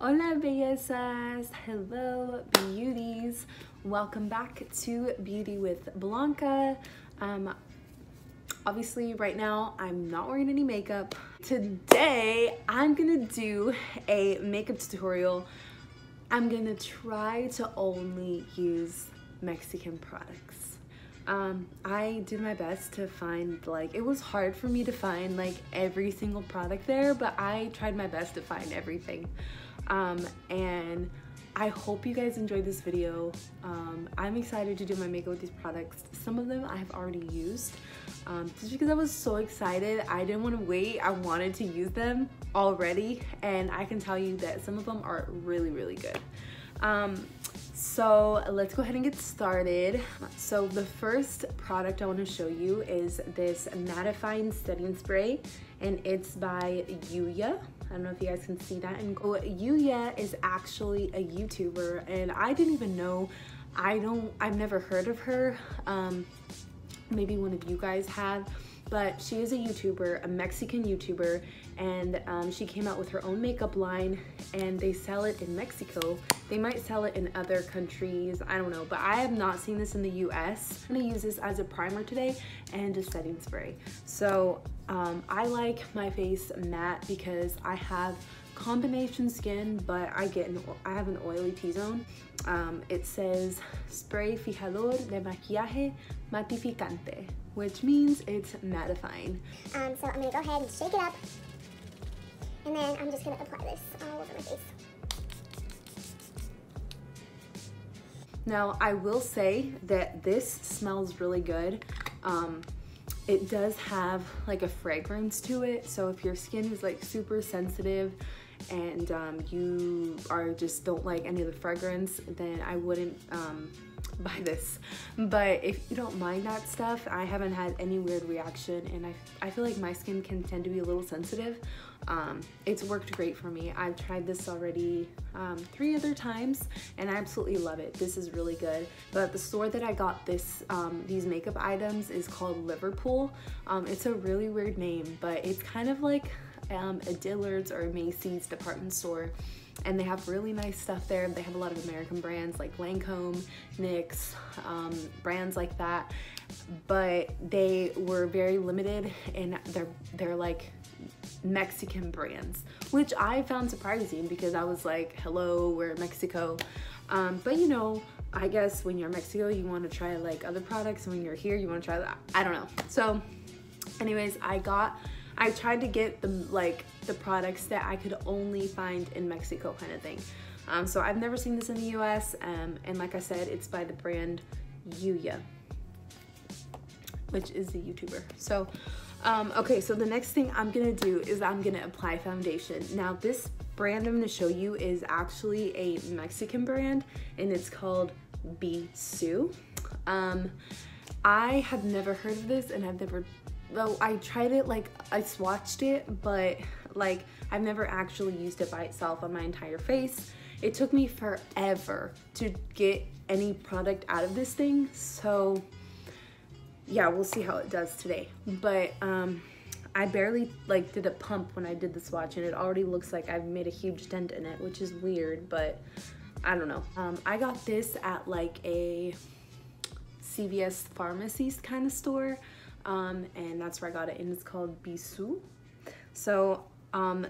Hola bellezas, hello beauties, welcome back to Beauty with Blanca. Obviously right now I'm not wearing any makeup. Today I'm gonna do a makeup tutorial. I'm gonna try to only use Mexican products. I did my best to find, it was hard for me to find every single product there, but I tried my best to find everything. And I hope you guys enjoyed this video. I'm excited to do my makeup with these products. Some of them I have already used. Just because I was so excited, I didn't want to wait. I wanted to use them already, and I can tell you that some of them are really, really good. So let's go ahead and get started. So the first product I want to show you is this mattifying setting spray, and it's by Yuya. I don't know if you guys can see that. And Yuya is actually a YouTuber, and I didn't even know. I've never heard of her. Maybe one of you guys have, but she is a YouTuber, a Mexican YouTuber, and she came out with her own makeup line, and they sell it in Mexico. They might sell it in other countries, I don't know, but I have not seen this in the US. I'm gonna use this as a primer today and a setting spray. So I like my face matte because I have combination skin, but I have an oily T-zone. It says spray fijador de maquillaje matificante, which means it's mattifying. So I'm gonna go ahead and shake it up, and then I'm just gonna apply this all over my face. Now I will say that this smells really good. It does have a fragrance to it, so if your skin is super sensitive and you don't like any of the fragrance, then I wouldn't buy this. But if you don't mind that stuff, I haven't had any weird reaction, and I feel like my skin can tend to be a little sensitive. It's worked great for me. I've tried this already 3 other times, and I absolutely love it. This is really good. But the store that I got these makeup items is called Liverpool. It's a really weird name, but it's kind of like a Dillard's or a Macy's department store, and they have really nice stuff there. They have a lot of American brands like Lancome, NYX, brands like that, but they were very limited, and they're like Mexican brands, which I found surprising because I was like, hello, we're in Mexico. But you know, I guess when you're in Mexico, you want to try other products, and when you're here, you want to try that. I don't know. So anyways, I tried to get the products that I could only find in Mexico, kind of thing. So I've never seen this in the US, and like I said, it's by the brand Yuya, which is the YouTuber. So okay, so the next thing I'm gonna do is I'm gonna apply foundation. Now this brand I'm gonna show you is actually a Mexican brand, and it's called Bisú. I have never heard of this, and well, I tried it, I swatched it, but I've never actually used it by itself on my entire face. It took me forever to get any product out of this thing, so yeah, we'll see how it does today. But I barely did a pump when I did the swatch, and it already looks like I've made a huge dent in it, which is weird, but I don't know. I got this at a CVS pharmacy kind of store, and that's where I got it, and it's called Bisú. So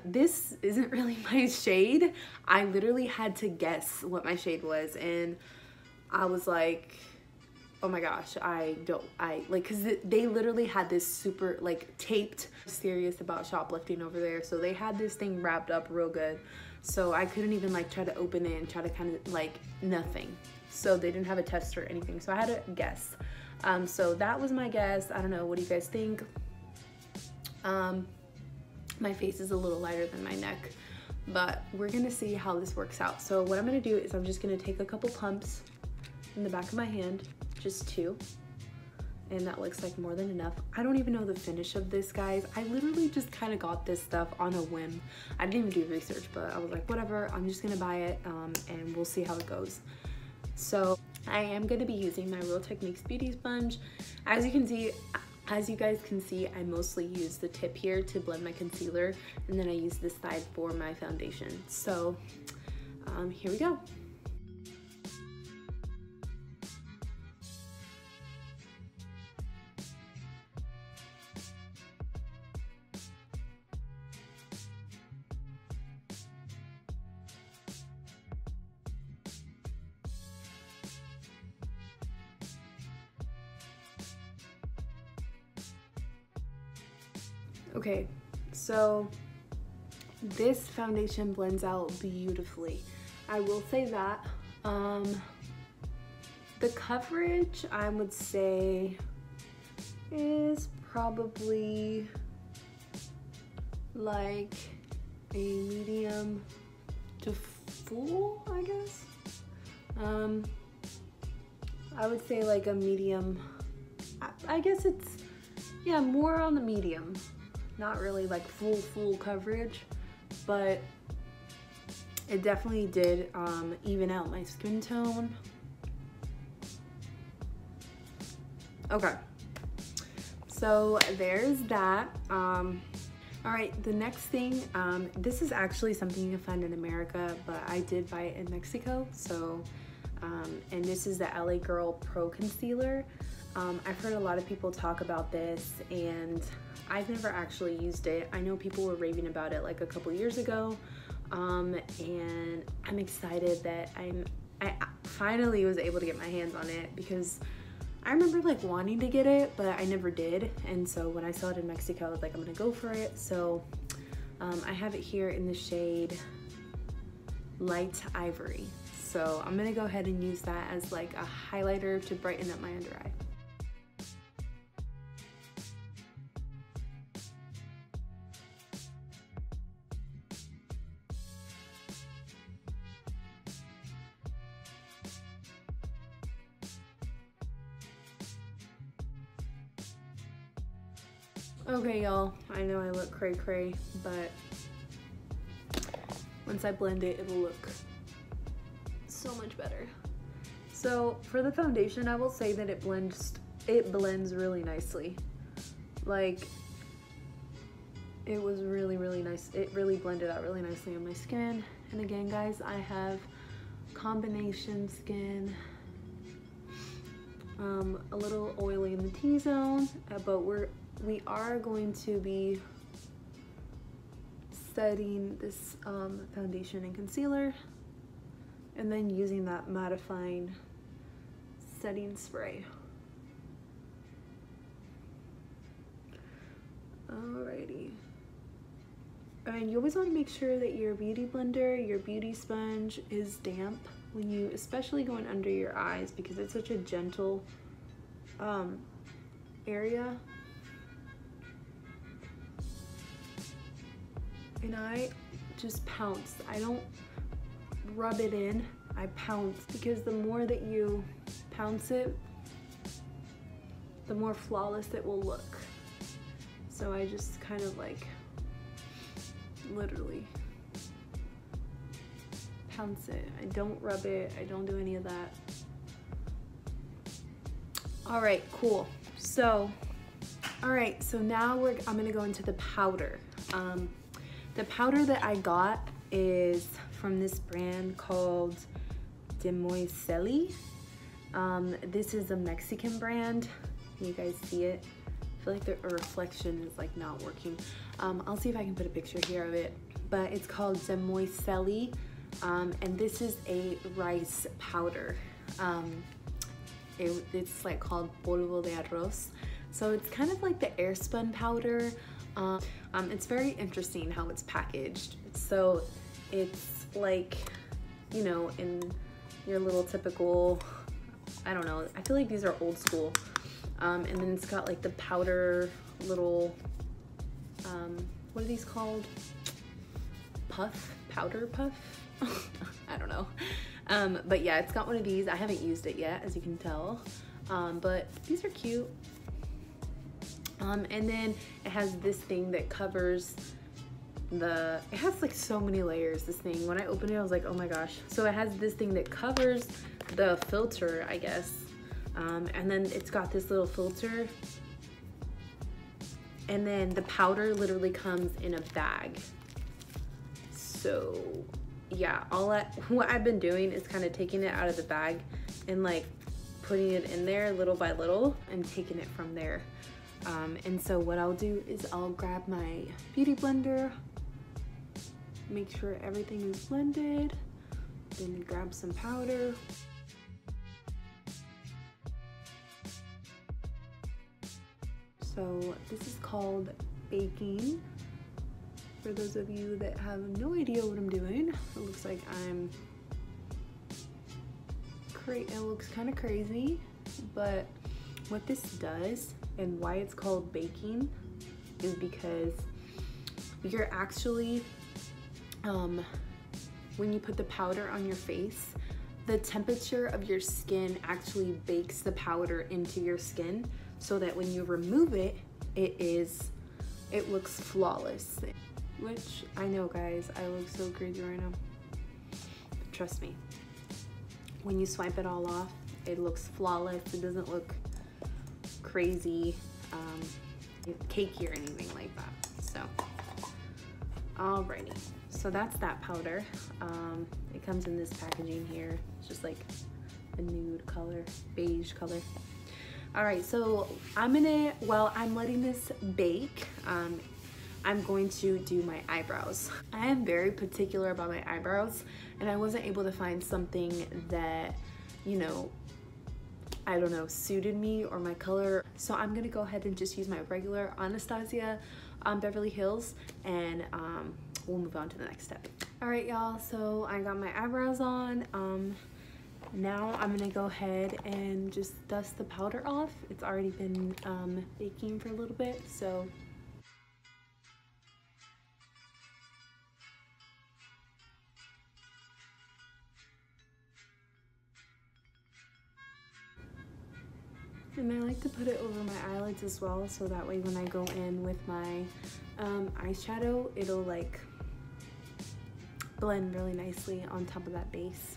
this isn't really my shade. I literally had to guess what my shade was, and I was like, oh my gosh, because they literally had this super taped. Serious about shoplifting over there, so they had this thing wrapped up real good, so I couldn't even try to open it and try to kind of nothing. So they didn't have a test or anything, so I had to guess. So that was my guess. I don't know, what do you guys think? My face is a little lighter than my neck, but we're gonna see how this works out. So what I'm gonna do is I'm just gonna take a couple pumps in the back of my hand, just 2, and that looks like more than enough. I don't even know the finish of this, guys. I literally just kind of got this stuff on a whim. I didn't even do research, but I was like, whatever, I'm just gonna buy it, and we'll see how it goes. So I am gonna be using my Real Techniques beauty sponge. As you guys can see, I mostly use the tip here to blend my concealer, and then I use this side for my foundation. So Here we go. Okay, so this foundation blends out beautifully. I will say that. The coverage, I would say, is probably like a medium to full, I guess. I would say like a medium. I guess it's, yeah, more on the medium. Not really like full coverage, but it definitely did even out my skin tone. Okay, so there's that. All right, the next thing, this is actually something you can find in America, but I did buy it in Mexico. So, and this is the LA Girl Pro Concealer. I've heard a lot of people talk about this, and I've never actually used it. I know people were raving about it like a couple years ago, and I'm excited that I finally was able to get my hands on it, because I remember like wanting to get it, but I never did. And so when I saw it in Mexico, I was like, I'm gonna go for it. So I have it here in the shade Light Ivory. So I'm gonna go ahead and use that as like a highlighter to brighten up my under eye. Okay, y'all, I know I look cray-cray, but once I blend it, it'll look so much better. So for the foundation, I will say that it blends really nicely. Like, it was really nice. It really blended out really nicely on my skin. And again, guys, I have combination skin, a little oily in the T-zone, but we are going to be setting this foundation and concealer, and then using that mattifying setting spray. Alrighty. And you always want to make sure that your beauty blender, your beauty sponge is damp when you, especially going under your eyes, because it's such a gentle area. And I just pounce. I don't rub it in, I pounce, because the more that you pounce it, the more flawless it will look. So I just kind of like literally pounce it. I don't rub it, I don't do any of that. All right, cool. So, all right, so now I'm gonna go into the powder. The powder that I got is from this brand called Demoiselle. This is a Mexican brand. Can you guys see it? I feel like the reflection is like not working. I'll see if I can put a picture here of it, but it's called Demoiselle, and this is a rice powder. It's like called polvo de arroz. So it's kind of like the air spun powder. It's very interesting how it's packaged. So it's like, you know, in your little typical, I don't know, I feel like these are old school. And then it's got like the powder little, what are these called? Powder puff? I don't know. But yeah, it's got one of these. I haven't used it yet, as you can tell. But these are cute. And then it has this thing that covers it has like so many layers, this thing. When I opened it, I was like, oh my gosh. So it has this thing that covers the filter, I guess. And then it's got this little filter. And then the powder literally comes in a bag. So yeah, what I've been doing is kind of taking it out of the bag and like putting it in there little by little and taking it from there. And so what I'll do is I'll grab my beauty blender, make sure everything is blended, then grab some powder. So this is called baking. For those of you that have no idea what I'm doing, it looks like it looks kind of crazy, but what this does and why it's called baking is because you're actually, when you put the powder on your face, the temperature of your skin actually bakes the powder into your skin so that when you remove it, it looks flawless. Which I know, guys, I look so crazy right now. But trust me, when you swipe it all off, it looks flawless. It doesn't look crazy, cakey or anything like that. So, alrighty. So that's that powder. It comes in this packaging here. It's just like a nude color, beige color. All right, so while I'm letting this bake, I'm going to do my eyebrows. I am very particular about my eyebrows, and I wasn't able to find something that, you know, I don't know, suited me or my color. So I'm gonna go ahead and just use my regular Anastasia Beverly Hills, and we'll move on to the next step. All right, y'all, so I got my eyebrows on. Now I'm gonna go ahead and just dust the powder off. It's already been baking for a little bit, so. And I like to put it over my eyelids as well, so that way when I go in with my eyeshadow, it'll like blend really nicely on top of that base.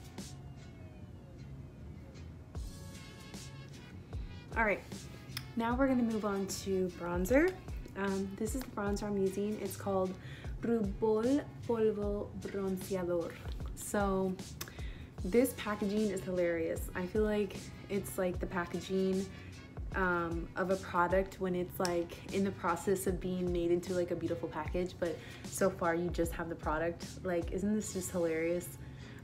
All right, now we're gonna move on to bronzer. This is the bronzer I'm using. It's called Rubol Polvo Bronceador. So this packaging is hilarious. I feel like it's like the packaging of a product when it's like in the process of being made into like a beautiful package, but so far you just have the product. Like, isn't this just hilarious?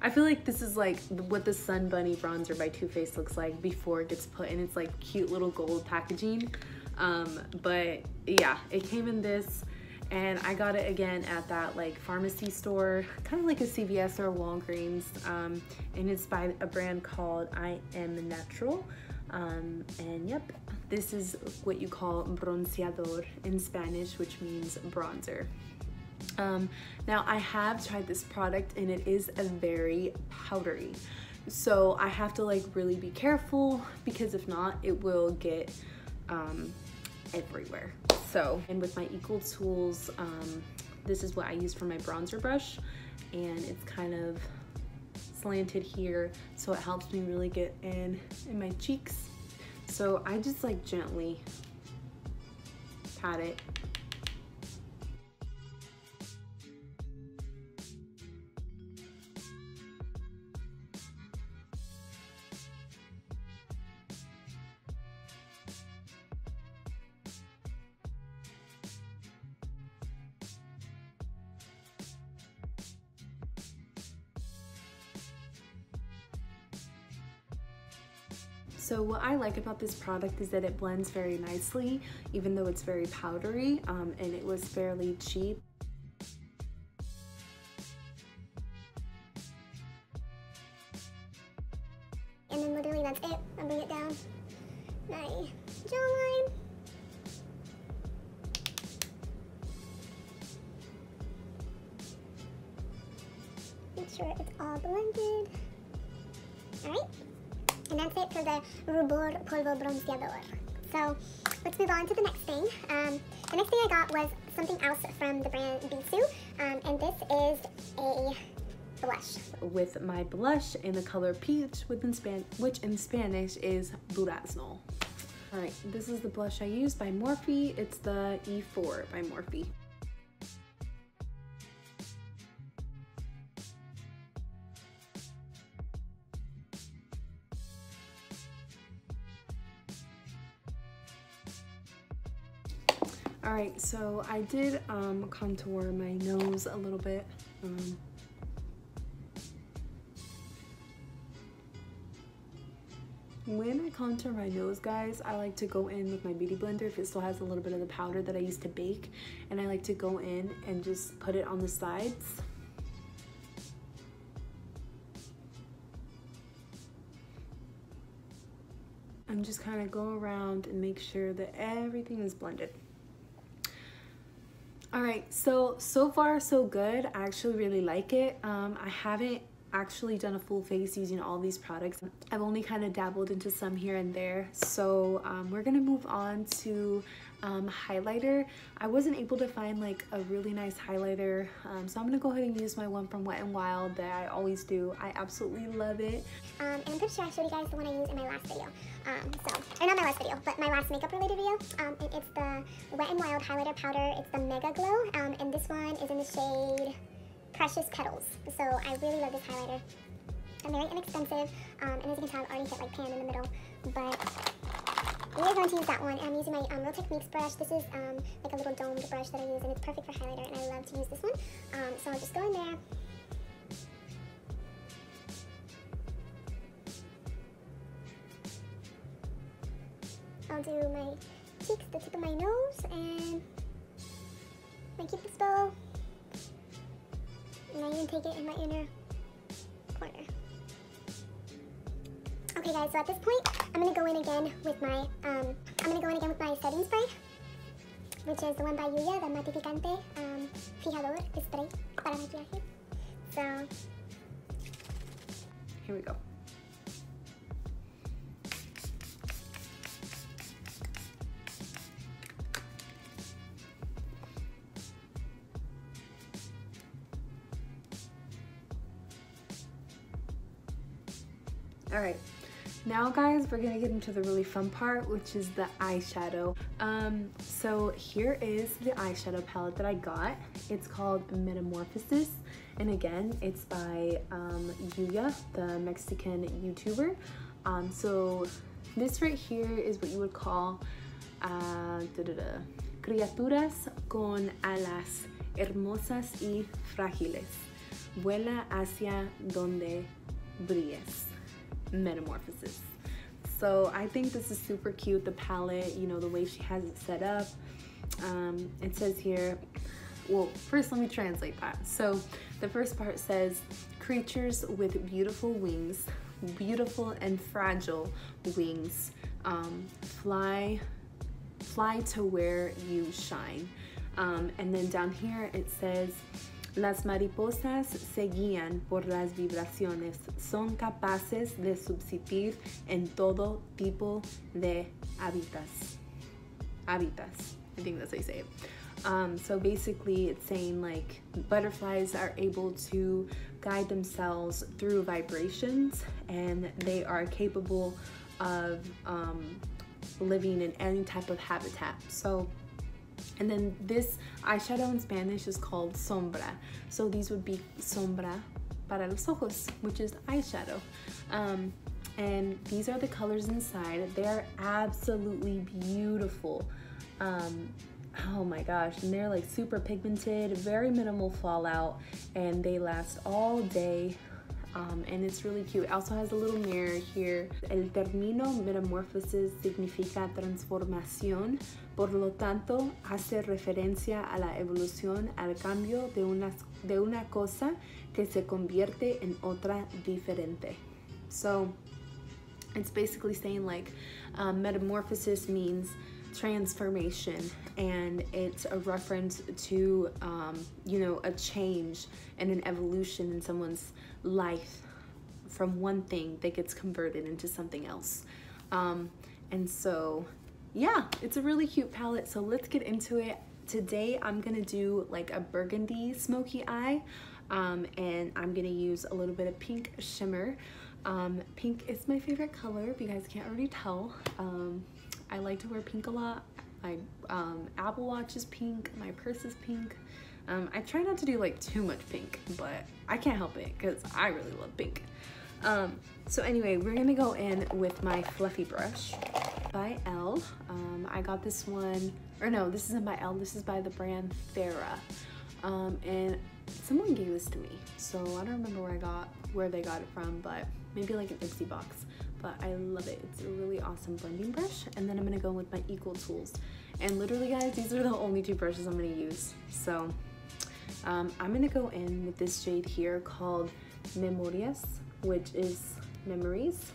I feel like this is like what the Sun Bunny bronzer by Too Faced looks like before it gets put in its like cute little gold packaging. But yeah, it came in this, and I got it again at that like pharmacy store, kind of like a CVS or a Walgreens, and it's by a brand called I Am Natural. And yep, this is what you call bronceador in Spanish, which means bronzer. Now I have tried this product and it is a very powdery, so I have to like really be careful, because if not, it will get everywhere. So, and with my Equal Tools, this is what I use for my bronzer brush, and it's kind of slanted here, so it helps me really get in my cheeks. So I just like gently pat it. So what I like about this product is that it blends very nicely, even though it's very powdery, and it was fairly cheap. And then literally that's it. I'll bring it down my jawline. Make sure it's all blended. Alright. And that's it for the Rubor Polvo Bronceador. So let's move on to the next thing. The next thing I got was something else from the brand Bisou, and this is a blush. With my blush in the color peach, which in Spanish is durazno. All right, this is the blush I use by Morphe. It's the E4 by Morphe. All right, so I did contour my nose a little bit. When I contour my nose, guys, I like to go in with my beauty blender if it still has a little bit of the powder that I used to bake, and I like to go in and just put it on the sides. And just kind of go around and make sure that everything is blended. All right, so far so good. I actually really like it. I haven't actually done a full face using all these products. I've only kind of dabbled into some here and there. So we're gonna move on to highlighter. I wasn't able to find like a really nice highlighter, so I'm gonna go ahead and use my one from Wet n Wild that I always do. I absolutely love it. And I'm pretty sure I showed you guys the one I used in my last video. Or not my last video, but my last makeup related video. And it's the Wet n Wild highlighter powder. It's the Mega Glow, and this one is in the shade Precious Petals. So I really love this highlighter. And very inexpensive, and as you can tell, I've already hit like pan in the middle, but we are going to use that one. I'm using my Real Techniques brush. This is like a little domed brush that I use, and it's perfect for highlighter, and I love to use this one. So I'll just go in there. I'll do my cheeks, the tip of my nose, and my cupid's bow. And I even take it in my inner corner. Okay guys, so at this point, I'm gonna go in again with my setting spray, which is the one by Yuya, the Matificante Fijador Spray para maquillaje. So here we go. All right, now guys, we're gonna get into the really fun part, which is the eyeshadow. So here is the eyeshadow palette that I got. It's called Metamorphosis, and again, it's by Yuya, the Mexican YouTuber. So this right here is what you would call criaturas con alas hermosas y frágiles. Vuela hacia donde brilles. Metamorphosis. So I think this is super cute, the palette, you know, the way she has it set up. It says here, well, first let me translate that. So the first part says, creatures with beautiful wings, beautiful and fragile wings, fly to where you shine. And then down here it says, las mariposas se guían por las vibraciones, son capaces de subsistir en todo tipo de hábitats. Hábitats, I think that's how you say it. So basically it's saying like butterflies are able to guide themselves through vibrations, and they are capable of living in any type of habitat. So, and then this eyeshadow in Spanish is called sombra. So these would be sombra para los ojos, which is eyeshadow. And these are the colors inside. They are absolutely beautiful. Oh my gosh, and they're like super pigmented, very minimal fallout, and they last all day. And it's really cute. It also has a little mirror here. El término metamorfosis significa transformación, por lo tanto hace referencia a la evolución, al cambio de una cosa que se convierte en otra diferente. So it's basically saying like metamorphosis means transformation, and it's a reference to you know, a change and an evolution in someone's life from one thing that gets converted into something else. And so yeah, it's a really cute palette. So let's get into it. Today I'm gonna do like a burgundy smoky eye, and I'm gonna use a little bit of pink shimmer. Pink is my favorite color, if you guys can't already tell. I like to wear pink a lot. My Apple Watch is pink, my purse is pink. I try not to do like too much pink, but I can't help it because I really love pink. So anyway, we're gonna go in with my fluffy brush. by Elle. I got this one, or no, this isn't by Elle, this is by the brand Farah. And someone gave this to me, so I don't remember where they got it from, but maybe like an Ipsy box. But I love it. It's a really awesome blending brush. And then I'm gonna go with my Equal Tools. And literally, guys, these are the only two brushes I'm gonna use. So I'm gonna go in with this shade here called Memorias, which is memories.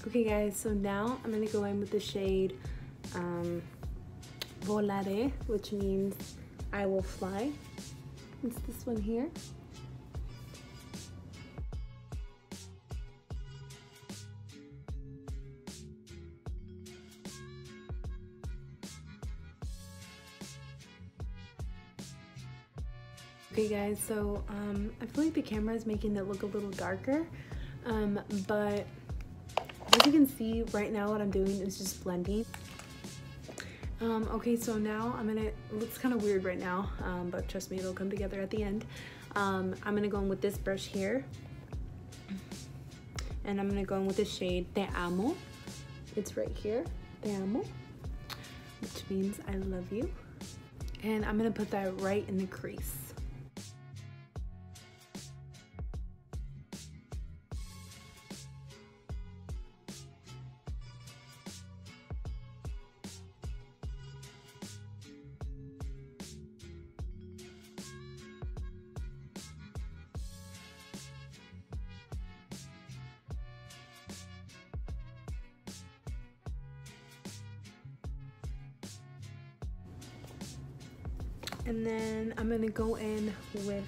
Okay guys, so now I'm gonna go in with the shade Volare, which means I will fly. It's this one here. Okay guys, so I feel like the camera is making it look a little darker, but as you can see right now what I'm doing is just blending. Okay, so now it looks kind of weird right now, but trust me, it'll come together at the end. I'm gonna go in with this brush here, and I'm gonna go in with the shade Te Amo. It's right here, Te Amo, which means I love you. And I'm gonna put that right in the crease. And then I'm gonna go in with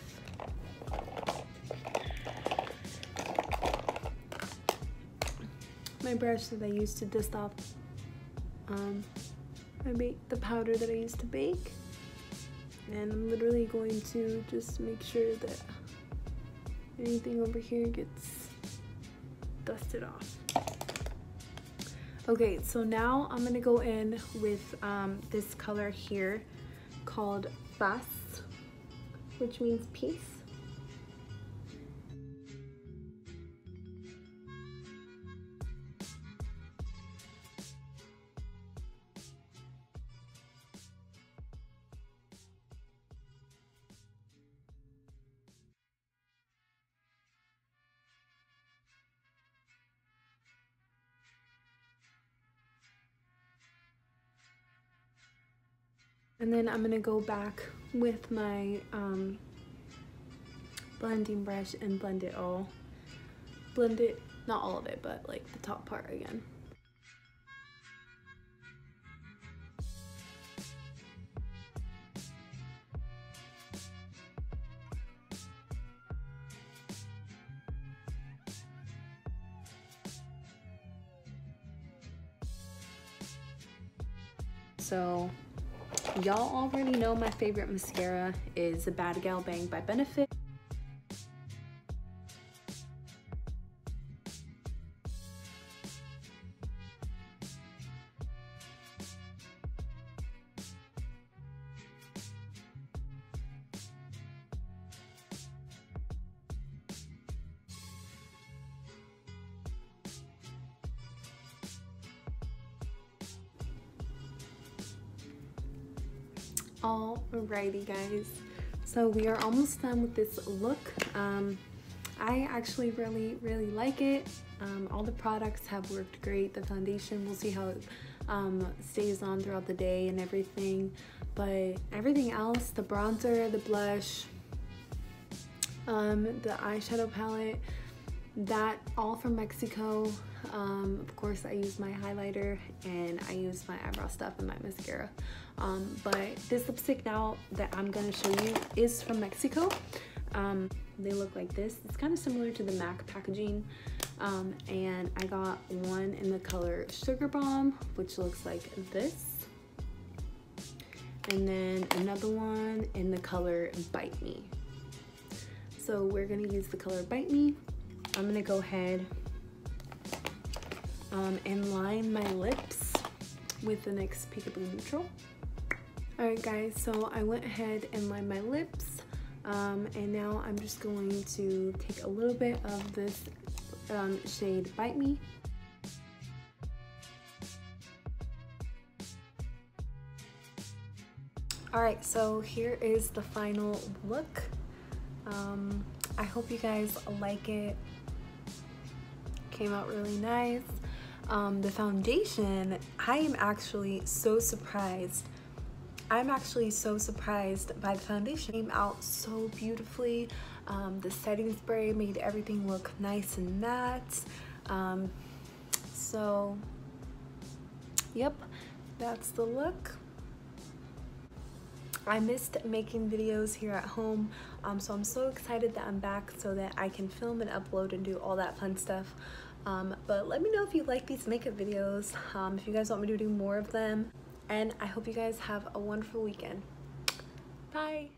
my brush that I used to dust off the powder that I used to bake. And I'm literally going to just make sure that anything over here gets dusted off. Okay, so now I'm gonna go in with this color here called Paz, which means peace. And then I'm gonna go back with my blending brush and blend it all. Blend it, not all of it, but like the top part again. So y'all already know my favorite mascara is the Bad Gal Bang by Benefit. Alrighty guys, so we are almost done with this look. I actually really like it. All the products have worked great. The foundation, we'll see how it stays on throughout the day and everything, but everything else, the bronzer, the blush, the eyeshadow palette, that all from Mexico. Of course I use my highlighter and I use my eyebrow stuff and my mascara. But this lipstick now that I'm gonna show you is from Mexico. They look like this. It's kind of similar to the MAC packaging. And I got one in the color Sugar Bomb, which looks like this. And then another one in the color Bite Me. So we're gonna use the color Bite Me. I'm gonna go ahead and line my lips with the NYX Peekaboo Neutral. Alright guys, so I went ahead and lined my lips, and now I'm just going to take a little bit of this shade Bite Me. Alright, so here is the final look. I hope you guys like it. Came out really nice. The foundation, I am actually so surprised. I'm actually so surprised by the foundation. It came out so beautifully. The setting spray made everything look nice and matte. So, yep, that's the look. I missed making videos here at home, so I'm so excited that I'm back so that I can film and upload and do all that fun stuff. But let me know if you like these makeup videos, if you guys want me to do more of them, and I hope you guys have a wonderful weekend. Bye!